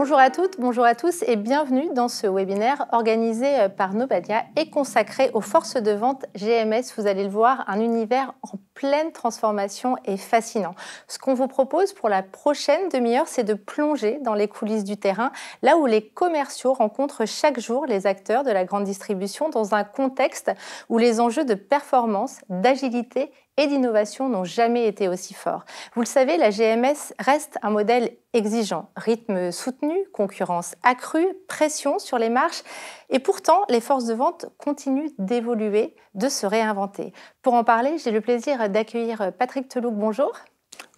Bonjour à toutes, bonjour à tous et bienvenue dans ce webinaire organisé par Nobadia et consacré aux forces de vente GMS. Vous allez le voir, un univers en pleine transformation et fascinant. Ce qu'on vous propose pour la prochaine demi-heure, c'est de plonger dans les coulisses du terrain, là où les commerciaux rencontrent chaque jour les acteurs de la grande distribution dans un contexte où les enjeux de performance, d'agilité et d'innovation n'ont jamais été aussi forts. Vous le savez, la GMS reste un modèle exigeant. Rythme soutenu, concurrence accrue, pression sur les marges. Et pourtant, les forces de vente continuent d'évoluer, de se réinventer. Pour en parler, j'ai le plaisir d'accueillir Patrick Telouc. Bonjour.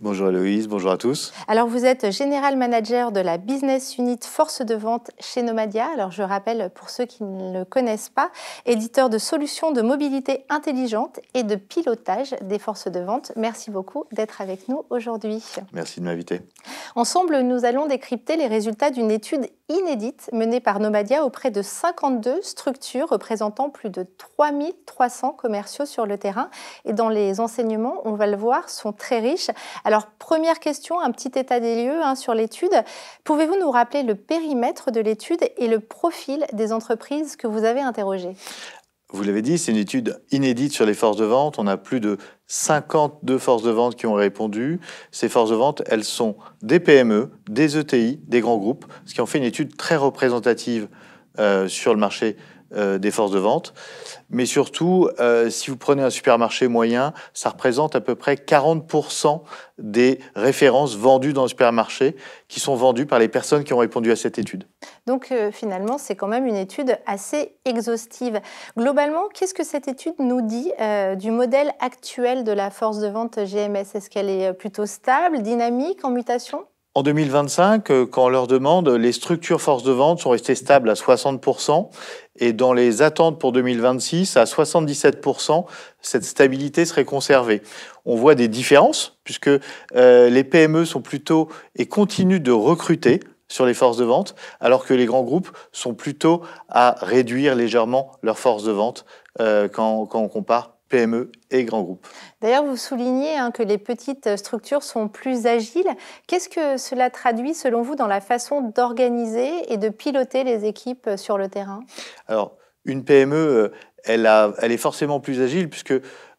Bonjour Héloïse, bonjour à tous. Alors vous êtes General Manager de la Business Unit Force de Vente chez Nobadia. Alors je rappelle pour ceux qui ne le connaissent pas, éditeur de solutions de mobilité intelligente et de pilotage des forces de vente. Merci beaucoup d'être avec nous aujourd'hui. Merci de m'inviter. Ensemble, nous allons décrypter les résultats d'une étude inédite menée par Nobadia auprès de 52 structures représentant plus de 3300 commerciaux sur le terrain. Et dans les enseignements, on va le voir, sont très riches. Alors, première question, un petit état des lieux sur l'étude. Pouvez-vous nous rappeler le périmètre de l'étude et le profil des entreprises que vous avez interrogées ? Vous l'avez dit, c'est une étude inédite sur les forces de vente. On a plus de 52 forces de vente qui ont répondu. Ces forces de vente, elles sont des PME, des ETI, des grands groupes, ce qui en fait une étude très représentative sur le marché des forces de vente. Mais surtout, si vous prenez un supermarché moyen, ça représente à peu près 40% des références vendues dans le supermarché qui sont vendues par les personnes qui ont répondu à cette étude. Donc finalement, c'est quand même une étude assez exhaustive. Globalement, qu'est-ce que cette étude nous dit du modèle actuel de la force de vente GMS ? Est-ce qu'elle est plutôt stable, dynamique, en mutation ? En 2025, quand on leur demande, les structures forces de vente sont restées stables à 60%, et dans les attentes pour 2026, à 77%, cette stabilité serait conservée. On voit des différences, puisque les PME sont plutôt et continuent de recruter sur les forces de vente, alors que les grands groupes sont plutôt à réduire légèrement leurs forces de vente quand on compare PME et grands groupes. D'ailleurs, vous soulignez que les petites structures sont plus agiles. Qu'est-ce que cela traduit, selon vous, dans la façon d'organiser et de piloter les équipes sur le terrain ? Alors, une PME, elle est forcément plus agile puisque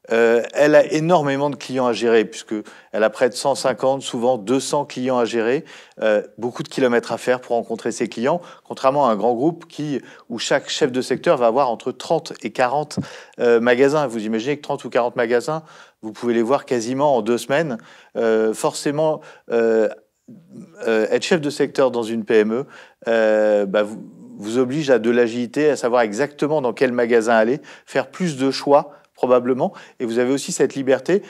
elle a énormément de clients à gérer, puisqu'elle a près de 150, souvent 200 clients à gérer, beaucoup de kilomètres à faire pour rencontrer ses clients, contrairement à un grand groupe où chaque chef de secteur va avoir entre 30 et 40 magasins. Vous imaginez que 30 ou 40 magasins, vous pouvez les voir quasiment en 2 semaines. Forcément, être chef de secteur dans une PME, vous oblige à de l'agilité, à savoir exactement dans quel magasin aller, faire plus de choix, probablement, et vous avez aussi cette liberté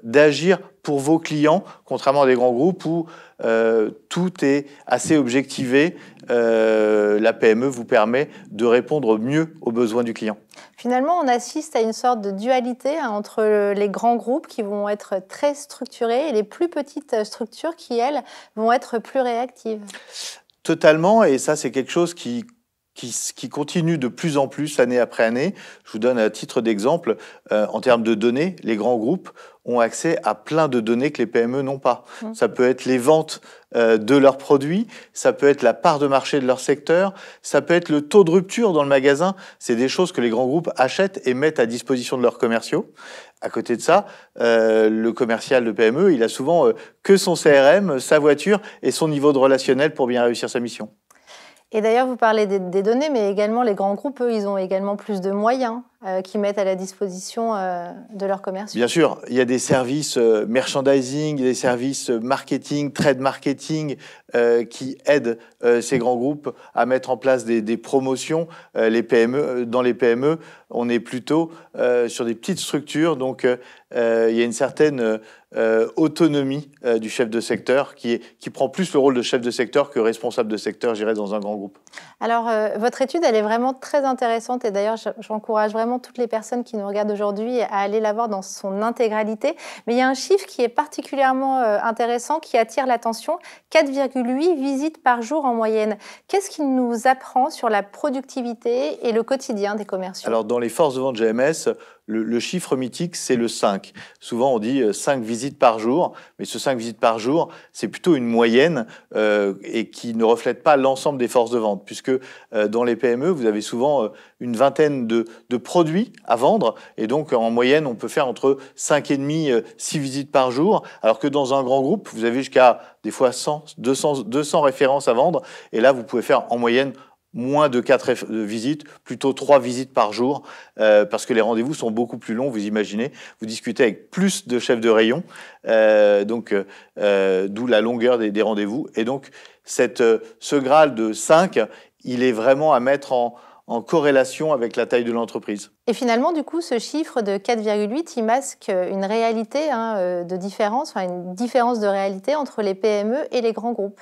d'agir pour vos clients, contrairement à des grands groupes où tout est assez objectivé. La PME vous permet de répondre mieux aux besoins du client. Finalement, on assiste à une sorte de dualité entre les grands groupes qui vont être très structurés et les plus petites structures qui, elles, vont être plus réactives. Totalement, et ça, c'est quelque chose qui continue de plus en plus année après année. Je vous donne à titre d'exemple, en termes de données, les grands groupes ont accès à plein de données que les PME n'ont pas. Ça peut être les ventes de leurs produits, ça peut être la part de marché de leur secteur, ça peut être le taux de rupture dans le magasin. C'est des choses que les grands groupes achètent et mettent à disposition de leurs commerciaux. À côté de ça, le commercial de PME, il a souvent que son CRM, sa voiture et son niveau de relationnel pour bien réussir sa mission. Et d'ailleurs, vous parlez des données, mais également les grands groupes, eux, ils ont également plus de moyens qu'ils mettent à la disposition de leurs commerciaux. Bien sûr, il y a des services merchandising, des services marketing, trade marketing qui aident ces grands groupes à mettre en place des promotions. Les PME, dans les PME, on est plutôt sur des petites structures, donc il y a une certaine autonomie du chef de secteur qui prend plus le rôle de chef de secteur que responsable de secteur, je dirais, dans un grand groupe. Alors, votre étude, elle est vraiment très intéressante et d'ailleurs, j'encourage vraiment toutes les personnes qui nous regardent aujourd'hui à aller la voir dans son intégralité. Mais il y a un chiffre qui est particulièrement intéressant, qui attire l'attention, 4,8 visites par jour en moyenne. Qu'est-ce qui nous apprend sur la productivité et le quotidien des commerciaux ? Alors, dans les forces de vente GMS, le chiffre mythique, c'est le 5. Souvent, on dit 5 visites par jour, mais ce 5 visites par jour, c'est plutôt une moyenne et qui ne reflète pas l'ensemble des forces de vente, puisque dans les PME, vous avez souvent une vingtaine de produits à vendre, et donc en moyenne, on peut faire entre 5,5 6 visites par jour, alors que dans un grand groupe, vous avez jusqu'à des fois 100, 200 références à vendre, et là, vous pouvez faire en moyenne moins de 4 visites, plutôt 3 visites par jour, parce que les rendez-vous sont beaucoup plus longs, vous imaginez. Vous discutez avec plus de chefs de rayon, d'où la longueur des rendez-vous. Et donc, ce Graal de 5, il est vraiment à mettre en corrélation avec la taille de l'entreprise. Et finalement, du coup, ce chiffre de 4,8, il masque une réalité de différence, enfin une différence de réalité entre les PME et les grands groupes.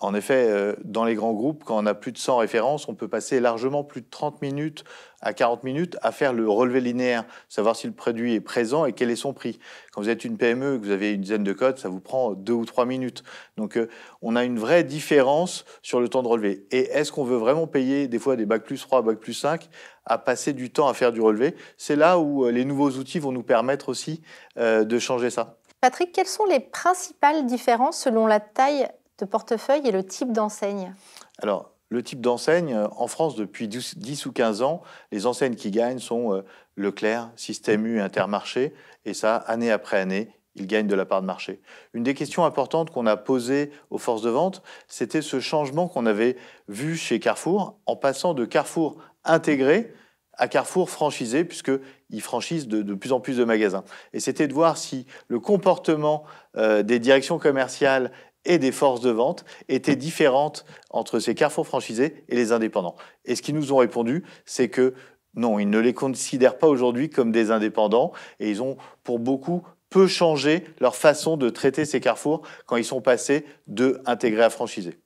En effet, dans les grands groupes, quand on a plus de 100 références, on peut passer largement plus de 30 minutes à 40 minutes à faire le relevé linéaire, savoir si le produit est présent et quel est son prix. Quand vous êtes une PME et que vous avez une dizaine de codes, ça vous prend 2 ou 3 minutes. Donc, on a une vraie différence sur le temps de relevé. Et est-ce qu'on veut vraiment payer des fois des Bac+3, Bac+5 à passer du temps à faire du relevé? C'est là où les nouveaux outils vont nous permettre aussi de changer ça. Patrick, quelles sont les principales différences selon la taille de portefeuille et le type d'enseigne? Alors, le type d'enseigne, en France, depuis 10 ou 15 ans, les enseignes qui gagnent sont Leclerc, Système U et Intermarché. Et ça, année après année, ils gagnent de la part de marché. Une des questions importantes qu'on a posées aux forces de vente, c'était ce changement qu'on avait vu chez Carrefour, en passant de Carrefour intégré à Carrefour franchisé, puisqu'ils franchisent de plus en plus de magasins. Et c'était de voir si le comportement des directions commerciales et des forces de vente étaient différentes entre ces Carrefour franchisés et les indépendants. Et ce qu'ils nous ont répondu, c'est que non, ils ne les considèrent pas aujourd'hui comme des indépendants et ils ont, pour beaucoup, peu changé leur façon de traiter ces Carrefour quand ils sont passés de intégrés à franchisés.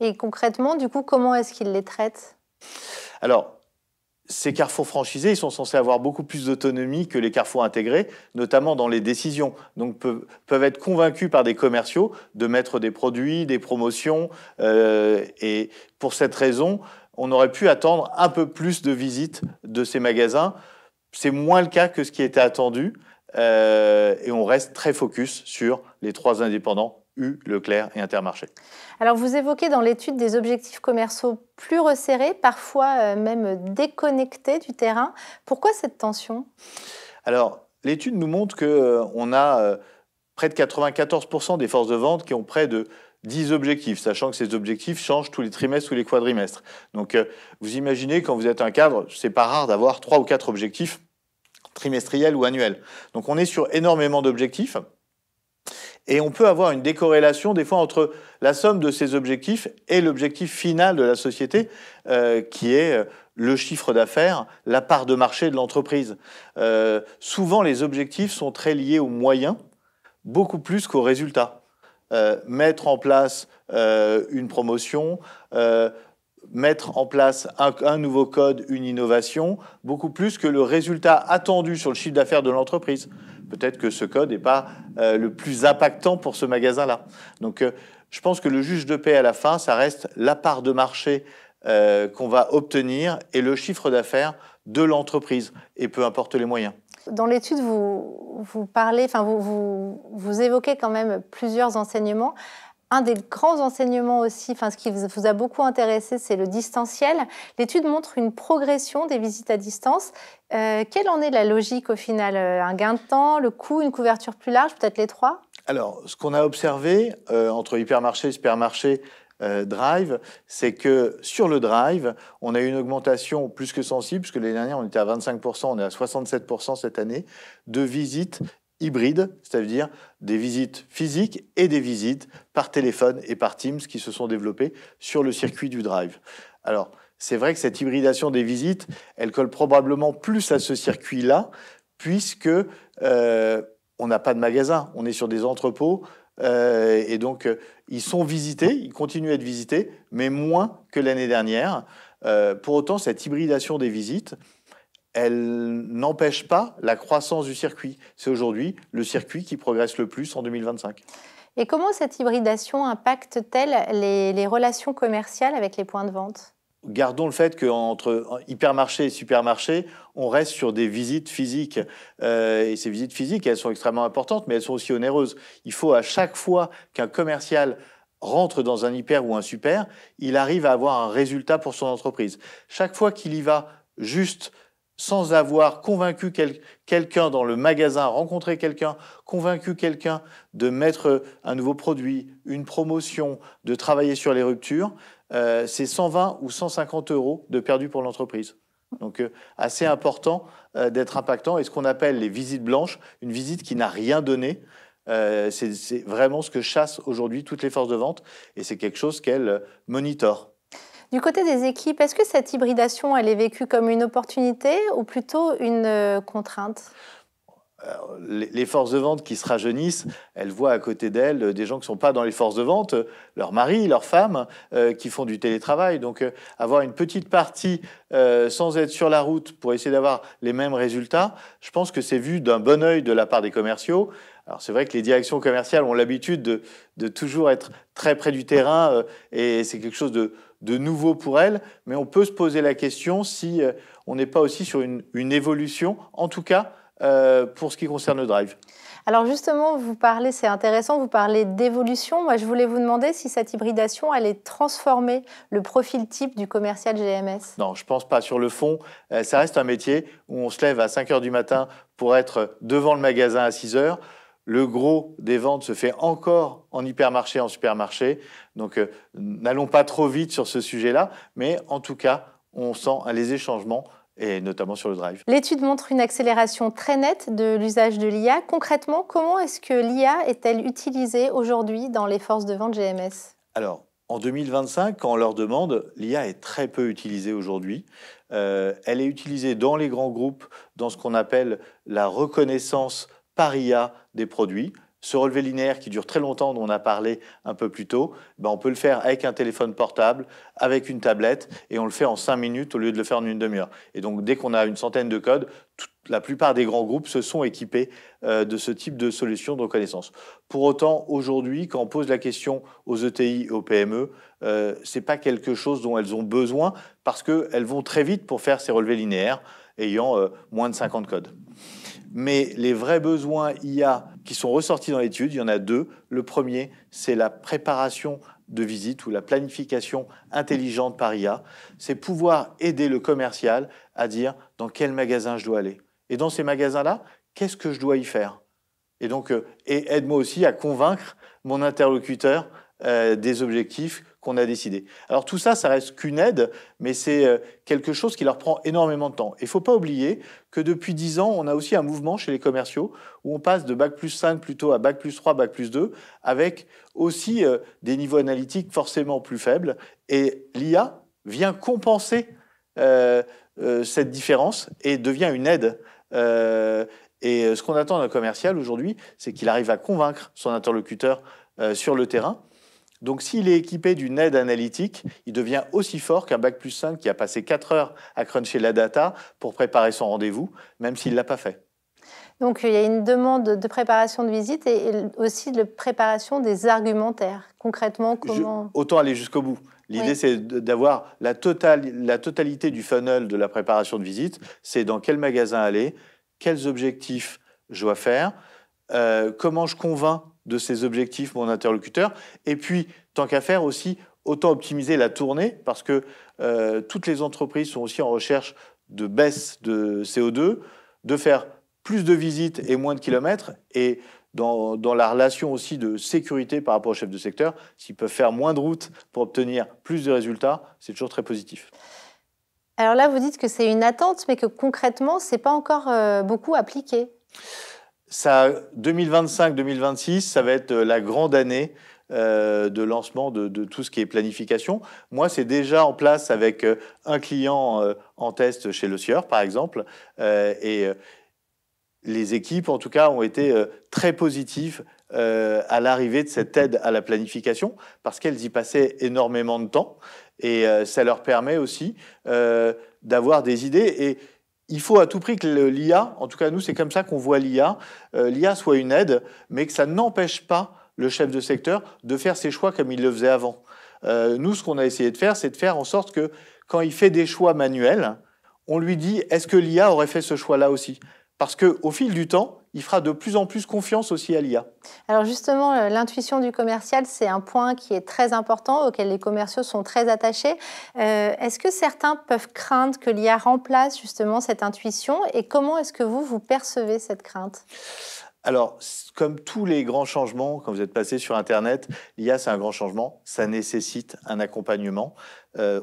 Et concrètement, du coup, comment est-ce qu'ils les traitent? Alors, ces Carrefour franchisés, ils sont censés avoir beaucoup plus d'autonomie que les Carrefour intégrés, notamment dans les décisions. Donc, peuvent être convaincus par des commerciaux de mettre des produits, des promotions. Et pour cette raison, on aurait pu attendre un peu plus de visites de ces magasins. C'est moins le cas que ce qui était attendu. Et on reste très focus sur les 3 indépendants, U, Leclerc et Intermarché. Alors, vous évoquez dans l'étude des objectifs commerciaux plus resserrés, parfois même déconnectés du terrain. Pourquoi cette tension? Alors, l'étude nous montre qu'on a près de 94% des forces de vente qui ont près de 10 objectifs, sachant que ces objectifs changent tous les trimestres ou les quadrimestres. Donc, vous imaginez, quand vous êtes un cadre, c'est pas rare d'avoir 3 ou 4 objectifs trimestriels ou annuels. Donc, on est sur énormément d'objectifs. Et on peut avoir une décorrélation des fois entre la somme de ces objectifs et l'objectif final de la société, qui est le chiffre d'affaires, la part de marché de l'entreprise. Souvent, les objectifs sont très liés aux moyens, beaucoup plus qu'aux résultats. Mettre en place une promotion, mettre en place un nouveau code, une innovation, beaucoup plus que le résultat attendu sur le chiffre d'affaires de l'entreprise. Peut-être que ce code n'est pas le plus impactant pour ce magasin-là. Donc, je pense que le juge de paix à la fin, ça reste la part de marché qu'on va obtenir et le chiffre d'affaires de l'entreprise, et peu importe les moyens. Dans l'étude, vous parlez, enfin vous évoquez quand même plusieurs enseignements. Un des grands enseignements aussi, enfin ce qui vous a beaucoup intéressé, c'est le distanciel. L'étude montre une progression des visites à distance. Quelle en est la logique au final? Un gain de temps, le coût, une couverture plus large, peut-être les 3? Alors, ce qu'on a observé entre hypermarché, supermarché, Drive, c'est que sur le Drive, on a eu une augmentation plus que sensible, puisque l'année dernière, on était à 25%, on est à 67% cette année, de visites hybrides, c'est-à-dire des visites physiques et des visites par téléphone et par Teams qui se sont développées sur le circuit du Drive. Alors, c'est vrai que cette hybridation des visites, elle colle probablement plus à ce circuit-là, puisque on n'a pas de magasin, on est sur des entrepôts, et donc ils sont visités, ils continuent à être visités, mais moins que l'année dernière. Pour autant, cette hybridation des visites, elle n'empêche pas la croissance du circuit. C'est aujourd'hui le circuit qui progresse le plus en 2025. Et comment cette hybridation impacte-t-elle les relations commerciales avec les points de vente? gardons le fait qu'entre hypermarché et supermarché, on reste sur des visites physiques. Et ces visites physiques, elles sont extrêmement importantes, mais elles sont aussi onéreuses. Il faut à chaque fois qu'un commercial rentre dans un hyper ou un super, il arrive à avoir un résultat pour son entreprise. Chaque fois qu'il y va juste sans avoir convaincu quelqu'un dans le magasin, rencontré quelqu'un, convaincu quelqu'un de mettre un nouveau produit, une promotion, de travailler sur les ruptures, c'est 120 ou 150 euros de perdu pour l'entreprise. Donc, assez important d'être impactant. Et ce qu'on appelle les visites blanches, une visite qui n'a rien donné, c'est vraiment ce que chassent aujourd'hui toutes les forces de vente. Et c'est quelque chose qu'elles monitorent. Du côté des équipes, est-ce que cette hybridation, elle est vécue comme une opportunité ou plutôt une contrainte ? Alors, les forces de vente qui se rajeunissent, elles voient à côté d'elles des gens qui ne sont pas dans les forces de vente, leurs maris, leurs femmes, qui font du télétravail. Donc, avoir une petite partie sans être sur la route pour essayer d'avoir les mêmes résultats, je pense que c'est vu d'un bon œil de la part des commerciaux. Alors, c'est vrai que les directions commerciales ont l'habitude de toujours être très près du terrain et c'est quelque chose de nouveau pour elles. Mais on peut se poser la question si on n'est pas aussi sur une évolution, en tout cas, pour ce qui concerne le drive. Alors justement, c'est intéressant, vous parlez d'évolution. Moi, je voulais vous demander si cette hybridation allait transformer le profil type du commercial GMS. Non, je ne pense pas. Sur le fond, ça reste un métier où on se lève à 5 heures du matin pour être devant le magasin à 6 heures. Le gros des ventes se fait encore en hypermarché, en supermarché. Donc, n'allons pas trop vite sur ce sujet-là. Mais en tout cas, on sent un léger changement, et notamment sur le drive. L'étude montre une accélération très nette de l'usage de l'IA. Concrètement, comment est-ce que l'IA est-elle utilisée aujourd'hui dans les forces de vente GMS ? Alors, en 2025, quand on leur demande, l'IA est très peu utilisée aujourd'hui. Elle est utilisée dans les grands groupes, dans ce qu'on appelle la reconnaissance par IA des produits. Ce relevé linéaire qui dure très longtemps, dont on a parlé un peu plus tôt, on peut le faire avec un téléphone portable, avec une tablette, et on le fait en 5 minutes au lieu de le faire en une demi-heure. Et donc, dès qu'on a une centaine de codes, la plupart des grands groupes se sont équipés de ce type de solution de reconnaissance. Pour autant, aujourd'hui, quand on pose la question aux ETI et aux PME, ce n'est pas quelque chose dont elles ont besoin, parce qu'elles vont très vite pour faire ces relevés linéaires, ayant moins de 50 codes. Mais les vrais besoins IA qui sont ressortis dans l'étude, il y en a 2. Le premier, c'est la préparation de visite ou la planification intelligente par IA. C'est pouvoir aider le commercial à dire dans quel magasin je dois aller. Et dans ces magasins-là, qu'est-ce que je dois y faire ? Et donc, et aide-moi aussi à convaincre mon interlocuteur des objectifs qu'on a décidés. Alors tout ça, ça reste qu'une aide, mais c'est quelque chose qui leur prend énormément de temps. Il ne faut pas oublier que depuis 10 ans, on a aussi un mouvement chez les commerciaux où on passe de Bac+5 plutôt à Bac+3, Bac+2, avec aussi des niveaux analytiques forcément plus faibles. Et l'IA vient compenser cette différence et devient une aide. Et ce qu'on attend d'un commercial aujourd'hui, c'est qu'il arrive à convaincre son interlocuteur sur le terrain. Donc, s'il est équipé d'une aide analytique, il devient aussi fort qu'un Bac+5 qui a passé 4 heures à cruncher la data pour préparer son rendez-vous, même s'il ne l'a pas fait. Donc, il y a une demande de préparation de visite et aussi de préparation des argumentaires. Concrètement, comment... Autant aller jusqu'au bout. L'idée, c'est d'avoir la totalité du funnel de la préparation de visite. C'est dans quel magasin aller, quels objectifs je dois faire, comment je convainc de ces objectifs mon interlocuteur, et puis, tant qu'à faire aussi, autant optimiser la tournée, parce que toutes les entreprises sont aussi en recherche de baisse de CO2, de faire plus de visites et moins de kilomètres, et dans la relation aussi de sécurité par rapport aux chefs de secteur, s'ils peuvent faire moins de routes pour obtenir plus de résultats, c'est toujours très positif. Alors là, vous dites que c'est une attente, mais que concrètement, ce n'est pas encore beaucoup appliqué. 2025-2026, ça va être la grande année de lancement de tout ce qui est planification. Moi, c'est déjà en place avec un client en test chez Le Sieur, par exemple. Et les équipes, en tout cas, ont été très positives à l'arrivée de cette aide à la planification parce qu'elles y passaient énormément de temps. Et ça leur permet aussi d'avoir des idées. Et il faut à tout prix que l'IA, en tout cas nous, c'est comme ça qu'on voit l'IA, l'IA soit une aide, mais que ça n'empêche pas le chef de secteur de faire ses choix comme il le faisait avant. Nous, ce qu'on a essayé de faire, c'est de faire en sorte que quand il fait des choix manuels, on lui dit est-ce que l'IA aurait fait ce choix-là aussi? Parce qu'au fil du temps, il fera de plus en plus confiance aussi à l'IA. Alors justement, l'intuition du commercial, c'est un point qui est très important, auquel les commerciaux sont très attachés. Est-ce que certains peuvent craindre que l'IA remplace justement cette intuition et comment est-ce que vous percevez cette crainte? Alors, comme tous les grands changements, quand vous êtes passé sur Internet, l'IA, c'est un grand changement. Ça nécessite un accompagnement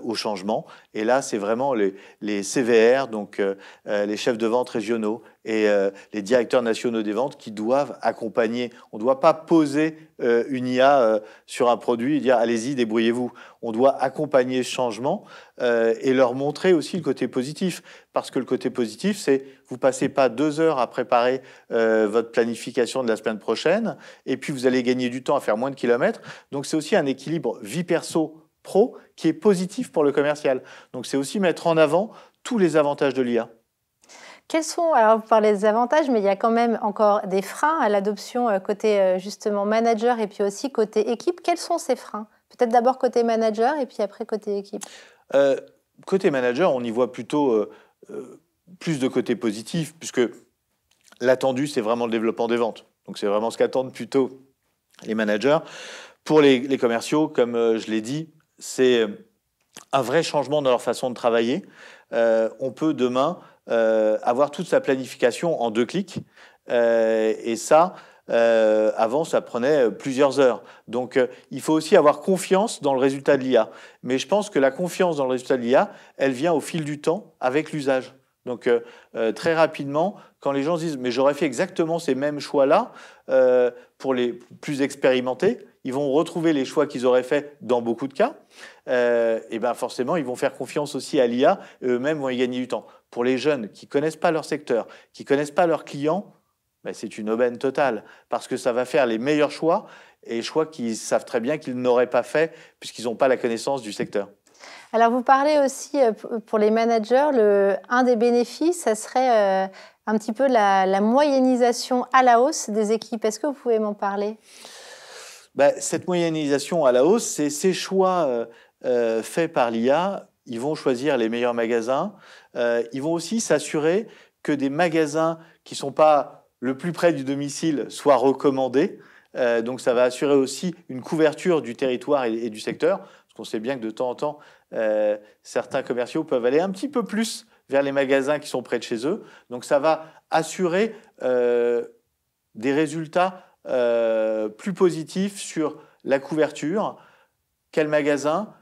au changement. Et là, c'est vraiment les CVR, donc les chefs de vente régionaux et les directeurs nationaux des ventes qui doivent accompagner. On ne doit pas poser une IA sur un produit et dire « allez-y, débrouillez-vous ». On doit accompagner ce changement et leur montrer aussi le côté positif. Parce que le côté positif, c'est vous passez pas 2 heures à préparer votre planification de la semaine prochaine et puis vous allez gagner du temps à faire moins de kilomètres. Donc c'est aussi un équilibre vie perso-pro qui est positif pour le commercial. Donc c'est aussi mettre en avant tous les avantages de l'IA. Quels sont, alors vous parlez des avantages, mais il y a quand même encore des freins à l'adoption côté justement manager et puis aussi côté équipe. Quels sont ces freins? Peut-être d'abord côté manager et puis après côté équipe. Côté manager, on y voit plutôt plus de côté positif, puisque l'attendu, c'est vraiment le développement des ventes. Donc c'est vraiment ce qu'attendent plutôt les managers. Pour les commerciaux, comme je l'ai dit, c'est un vrai changement dans leur façon de travailler. On peut demain avoir toute sa planification en 2 clics. Et ça, avant, ça prenait plusieurs heures. Donc, il faut aussi avoir confiance dans le résultat de l'IA. Mais je pense que la confiance dans le résultat de l'IA, elle vient au fil du temps avec l'usage. Donc, très rapidement, quand les gens se disent « mais j'aurais fait exactement ces mêmes choix-là », pour les plus expérimentés, ils vont retrouver les choix qu'ils auraient faits dans beaucoup de cas. Et bien forcément, ils vont faire confiance aussi à l'IA et eux-mêmes vont y gagner du temps. Pour les jeunes qui ne connaissent pas leur secteur, qui ne connaissent pas leurs clients, ben c'est une aubaine totale parce que ça va faire les meilleurs choix et choix qu'ils savent très bien qu'ils n'auraient pas fait puisqu'ils n'ont pas la connaissance du secteur. Alors, vous parlez aussi pour les managers, un des bénéfices, ça serait un petit peu la moyennisation à la hausse des équipes. Est-ce que vous pouvez m'en parler? Cette moyennisation à la hausse, c'est ces choix faits par l'IA. Ils vont choisir les meilleurs magasins. Ils vont aussi s'assurer que des magasins qui ne sont pas le plus près du domicile soient recommandés. Donc, ça va assurer aussi une couverture du territoire et du secteur. Parce qu'on sait bien que de temps en temps, certains commerciaux peuvent aller un petit peu plus vers les magasins qui sont près de chez eux. Donc, ça va assurer des résultats plus positifs sur la couverture. Quel magasin?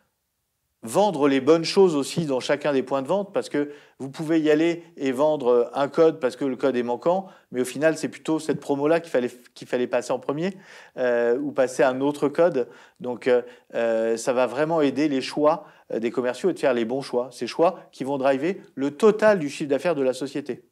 Vendre les bonnes choses aussi dans chacun des points de vente, parce que vous pouvez y aller et vendre un code parce que le code est manquant, mais au final, c'est plutôt cette promo-là qu'il fallait passer en premier ou passer un autre code. Donc, ça va vraiment aider les choix des commerciaux et de faire les bons choix. Ces choix qui vont driver le total du chiffre d'affaires de la société.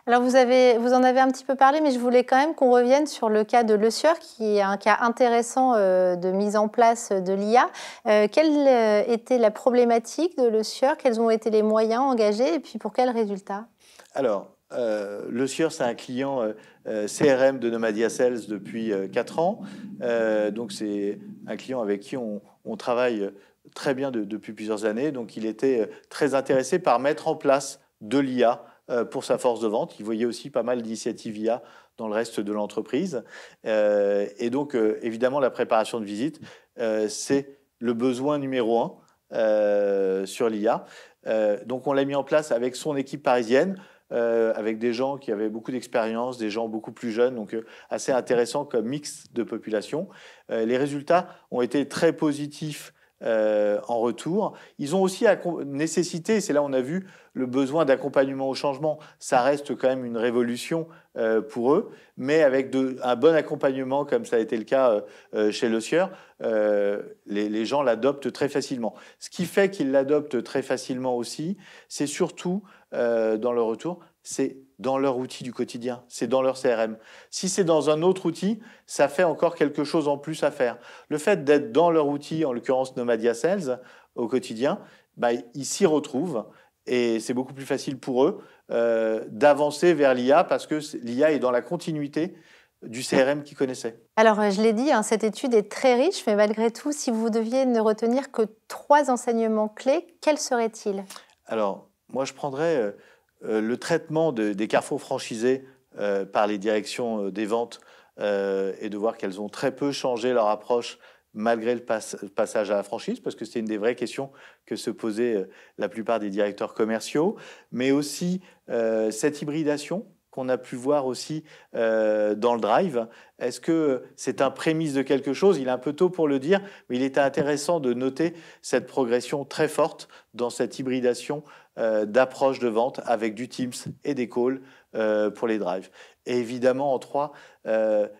Alors, vous en avez un petit peu parlé, mais je voulais quand même qu'on revienne sur le cas de Le Sieur, qui est un cas intéressant de mise en place de l'IA. Quelle était la problématique de Le Sieur? Quels ont été les moyens engagés et puis pour quels résultats? Alors, Le Sieur, c'est un client CRM de Nomadia Sales depuis 4 ans. Donc, c'est un client avec qui on travaille très bien depuis plusieurs années. Donc, il était très intéressé par mettre en place de l'IA pour sa force de vente. Il voyait aussi pas mal d'initiatives IA dans le reste de l'entreprise. Et donc, évidemment, la préparation de visite, c'est le besoin numéro 1 sur l'IA. Donc, on l'a mis en place avec son équipe parisienne, avec des gens qui avaient beaucoup d'expérience, des gens beaucoup plus jeunes, donc assez intéressant comme mix de population. Les résultats ont été très positifs en retour. Ils ont aussi nécessité, c'est là où on a vu le besoin d'accompagnement au changement. Ça reste quand même une révolution pour eux, mais avec un bon accompagnement, comme ça a été le cas chez Le Sieur, les gens l'adoptent très facilement. Ce qui fait qu'ils l'adoptent très facilement aussi, c'est surtout dans le retour, c'est dans leur outil du quotidien, c'est dans leur CRM. Si c'est dans un autre outil, ça fait encore quelque chose en plus à faire. Le fait d'être dans leur outil, en l'occurrence Nomadia Sales, au quotidien, ils s'y retrouvent et c'est beaucoup plus facile pour eux d'avancer vers l'IA parce que l'IA est dans la continuité du CRM qu'ils connaissaient. Alors, je l'ai dit, hein, cette étude est très riche, mais malgré tout, si vous deviez ne retenir que 3 enseignements clés, quels seraient-ils? Alors, moi, je prendrais le traitement des carrefours franchisés par les directions des ventes et de voir qu'elles ont très peu changé leur approche malgré le passage à la franchise, parce que c'était une des vraies questions que se posaient la plupart des directeurs commerciaux, mais aussi cette hybridation qu'on a pu voir aussi dans le drive. Est-ce que c'est un prémisse de quelque chose? Il est un peu tôt pour le dire, mais il était intéressant de noter cette progression très forte dans cette hybridation d'approche de vente avec du Teams et des calls pour les drives. Et évidemment, en 3,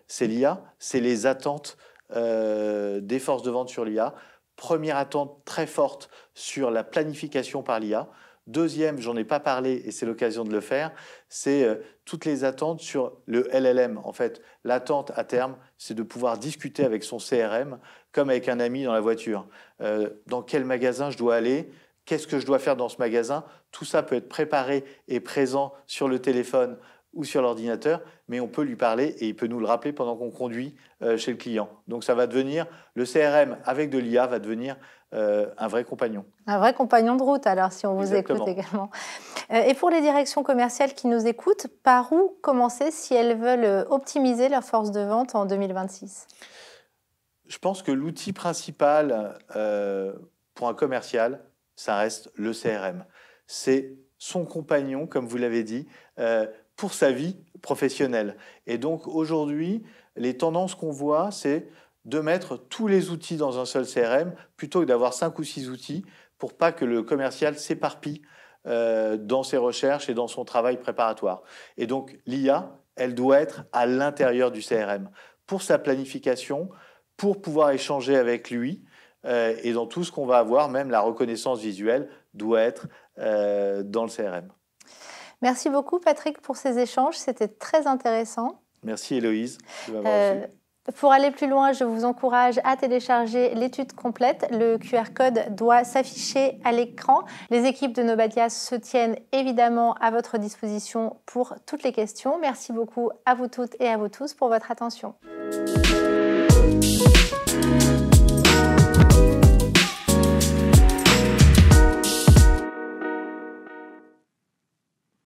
c'est l'IA, c'est les attentes des forces de vente sur l'IA. Première attente très forte sur la planification par l'IA. Deuxième, j'en ai pas parlé et c'est l'occasion de le faire, c'est toutes les attentes sur le LLM. En fait, l'attente à terme, c'est de pouvoir discuter avec son CRM comme avec un ami dans la voiture. Dans quel magasin je dois aller? Qu'est-ce que je dois faire dans ce magasin? Tout ça peut être préparé et présent sur le téléphone ou sur l'ordinateur, mais on peut lui parler et il peut nous le rappeler pendant qu'on conduit chez le client. Donc ça va devenir, le CRM avec de l'IA va devenir un vrai compagnon. Un vrai compagnon de route, alors, si on vous Exactement. écoute également. Et pour les directions commerciales qui nous écoutent, par où commencer si elles veulent optimiser leur force de vente en 2026? Je pense que l'outil principal pour un commercial, ça reste le CRM. C'est son compagnon, comme vous l'avez dit, pour sa vie professionnelle. Et donc aujourd'hui, les tendances qu'on voit, c'est de mettre tous les outils dans un seul CRM plutôt que d'avoir 5 ou 6 outils pour pas que le commercial s'éparpille dans ses recherches et dans son travail préparatoire. Et donc l'IA, elle doit être à l'intérieur du CRM pour sa planification, pour pouvoir échanger avec lui et dans tout ce qu'on va avoir, même la reconnaissance visuelle doit être dans le CRM. Merci beaucoup, Patrick, pour ces échanges. C'était très intéressant. Merci Héloïse de m'avoir reçu. Pour aller plus loin, je vous encourage à télécharger l'étude complète. Le QR code doit s'afficher à l'écran. Les équipes de Nobadia se tiennent évidemment à votre disposition pour toutes les questions. Merci beaucoup à vous toutes et à vous tous pour votre attention.